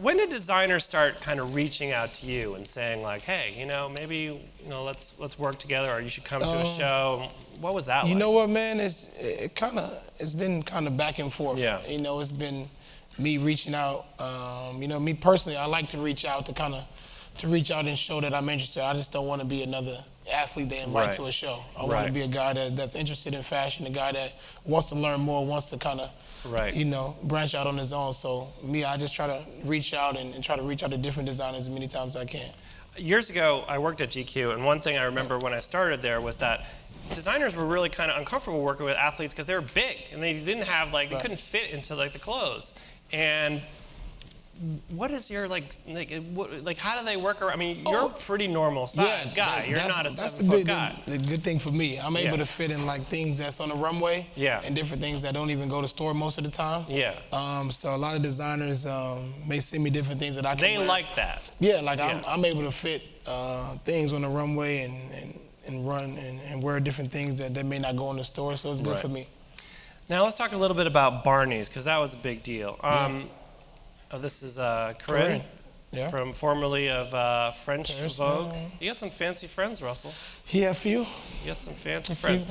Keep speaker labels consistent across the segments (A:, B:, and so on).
A: when did designers start kind of reaching out to you and saying like, hey, maybe, let's work together, or you should come to a show? What was that like?
B: You know what, man? It's been kind of back and forth.
A: Yeah.
B: It's been me reaching out. Me personally, I like to reach out and show that I'm interested. I just don't want to be another athlete they invite to a show. I want to be a guy that's interested in fashion, a guy that wants to learn more, wants to kind of, branch out on his own. So I just try to reach out and try to reach out to different designers as many times as I can.
A: Years ago, I worked at GQ, and one thing I remember when I started there was that designers were really kind of uncomfortable working with athletes because they were big, and they didn't have, they couldn't fit into, the clothes. And what is your, how do they work around? I mean, you're a pretty normal size guy. You're not a 7-foot guy.
B: The good thing for me, I'm able to fit in, things that's on the runway and different things that don't even go to store most of the time. Yeah. So a lot of designers may send me different things that I can wear.
A: They like that.
B: Yeah, I'm able to fit things on the runway and run and wear different things that may not go in the store, so it's good for me.
A: Now let's talk a little bit about Barneys, because that was a big deal. This is Corinne, from formerly of French Vogue. You got some fancy friends, Russell.
B: Yeah, a few.
A: You got some fancy friends.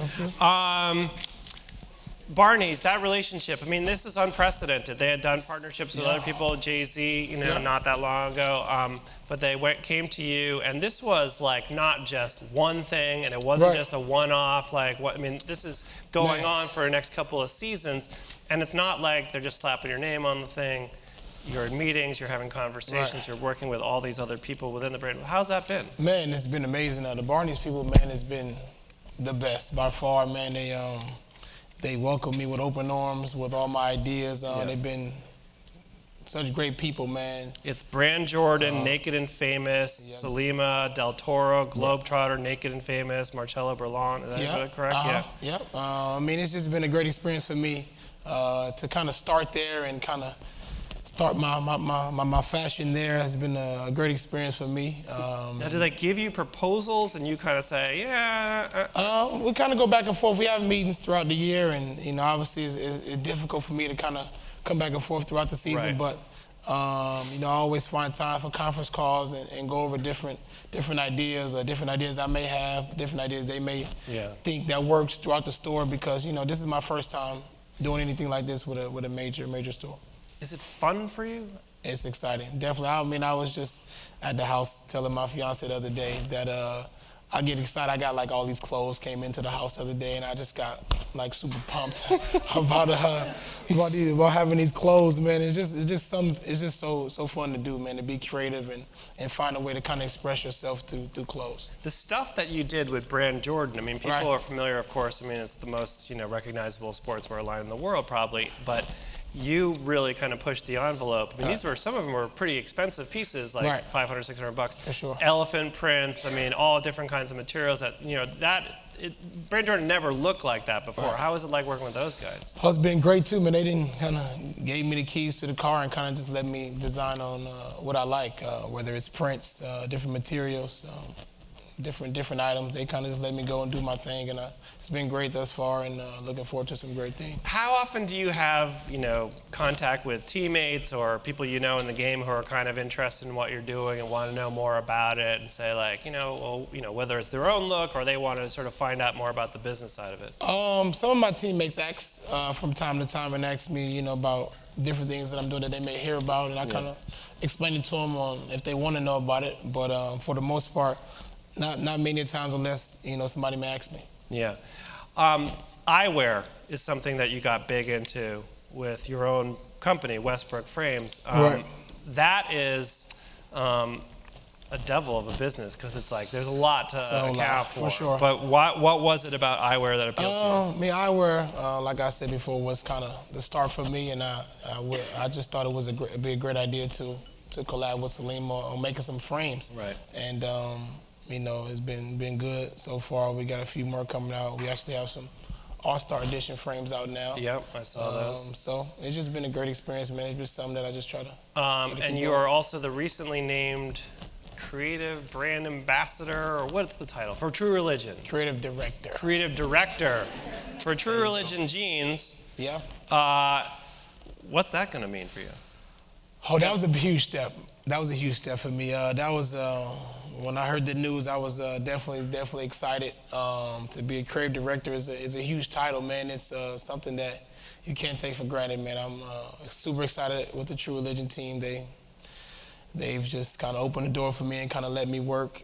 A: Barneys, that relationship, I mean, this is unprecedented. They had done partnerships with other people, Jay-Z, not that long ago, but they came to you, and this was not just one thing, and it wasn't just a one-off, this is going on for the next couple of seasons, and it's not like they're just slapping your name on the thing. You're in meetings, you're having conversations, you're working with all these other people within the brand. How's that been? Man, it's been amazing. The Barneys people, man, has been the best by far, man. They welcome me with open arms, with all my ideas. They've been such great people, man. It's Brand Jordan, Naked and Famous, Salima, Del Toro, Globetrotter, Naked and Famous, Marcello Berlon. Is that correct?
B: Yep. It's just been a great experience for me to kind of start there and kind of start my fashion there. Has been a great experience for me.
A: Now, do they give you proposals and you kind of say,
B: we kind of go back and forth. We have meetings throughout the year, and obviously it's difficult for me to kind of come back and forth throughout the season, but I always find time for conference calls and go over different ideas, or different ideas I may have, different ideas they may think that works throughout the store, because this is my first time doing anything like this with a major store.
A: Is it fun for you?
B: It's exciting, definitely. I was just at the house telling my fiance the other day that I get excited. I got all these clothes came into the house the other day, and I just got super pumped about having these clothes, man. It's just so fun to do, man. To be creative and find a way to kind of express yourself through clothes.
A: The stuff that you did with Brand Jordan, people are familiar, of course. It's the most recognizable sportswear line in the world, probably, but you really kind of pushed the envelope. Some of them were pretty expensive pieces, like $500, $600.
B: For sure.
A: Elephant prints, all different kinds of materials Brand Jordan never looked like that before. How was it like working with those guys?
B: Oh, it's been great too, man. They didn't gave me the keys to the car and kind of just let me design on what I like, whether it's prints, different materials, different items. They kind of just let me go and do my thing, and it's been great thus far, and looking forward to some great things.
A: How often do you have contact with teammates or people in the game who are kind of interested in what you're doing and want to know more about it, and say whether it's their own look or they want to sort of find out more about the business side of it?
B: Some of my teammates ask from time to time and ask me about different things that I'm doing that they may hear about, and I kind of explain it to them if they want to know about it. But for the most part, not many times unless somebody may ask me.
A: Yeah. Eyewear is something that you got big into with your own company, Westbrook Frames. That is a devil of a business, because it's there's a lot to account for.
B: Sure.
A: But what was it about eyewear that appealed to you?
B: Eyewear, like I said before, was kind of the start for me, and I just thought it was be a great idea to collab with Salima on making some frames.
A: Right.
B: And it's been good so far. We got a few more coming out. We actually have some All-Star Edition frames out now.
A: Yep, I saw those.
B: So it's just been a great experience, man. It's just something that I just try to
A: and you are also the recently named Creative Brand Ambassador, or what's the title? For True Religion.
B: Creative Director.
A: Creative Director for True Religion jeans.
B: Yeah.
A: What's that going to mean for you?
B: Oh, that was a huge step. That was a huge step for me. That was when I heard the news. I was definitely excited. To be a creative director is a huge title, man. It's something that you can't take for granted, man. I'm super excited with the True Religion team. They've just kind of opened the door for me and kind of let me work